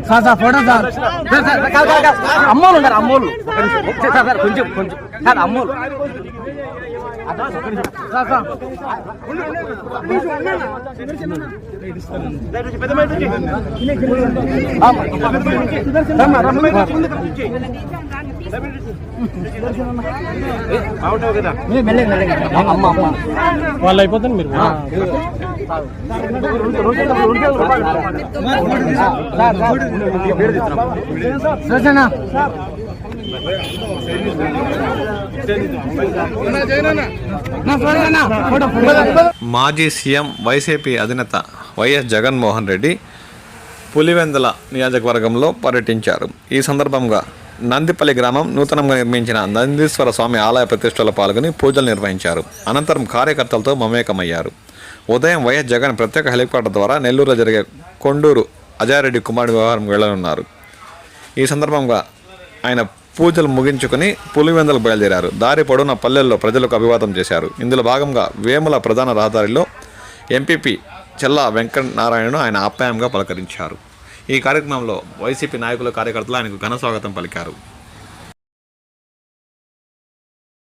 Sir sir photo sir అమ్మోలు ఉన్నారు అమ్మోలు sir sir కొంచెం కొంచెం సార్ అమ్మోలు సార్ సార్ వాళ్ళు అయిపోతాను మీరు మాజీ సీఎం వైసీపీ అధినేత వైఎస్ జగన్మోహన్ రెడ్డి పులివెందుల నియోజకవర్గంలో పర్యటించారు. ఈ సందర్భంగా నందిపల్లి గ్రామం నూతనంగా నిర్మించిన నందీశ్వర స్వామి ఆలయ ప్రతిష్టలో పాల్గొని పూజలు నిర్వహించారు. అనంతరం కార్యకర్తలతో మమేకమయ్యారు. ఉదయం వైఎస్ జగన్ ప్రత్యేక హెలికాప్టర్ ద్వారా నెల్లూరులో జరిగే కొండూరు అజయారెడ్డి కుమారుడి వ్యవహారం వెళ్లనున్నారు. ఈ సందర్భంగా ఆయన పూజలు ముగించుకుని పులివెందులకు బయలుదేరారు. దారి పొడవున పల్లెల్లో ప్రజలకు అభివాదం చేశారు. ఇందులో భాగంగా వేముల ప్రధాన రహదారిలో ఎంపీపీ చెల్లా వెంకటనారాయణను ఆయన ఆప్యాయంగా పలకరించారు. ఈ కార్యక్రమంలో వైసీపీ నాయకులు కార్యకర్తలు ఆయనకు ఘన స్వాగతం పలికారు.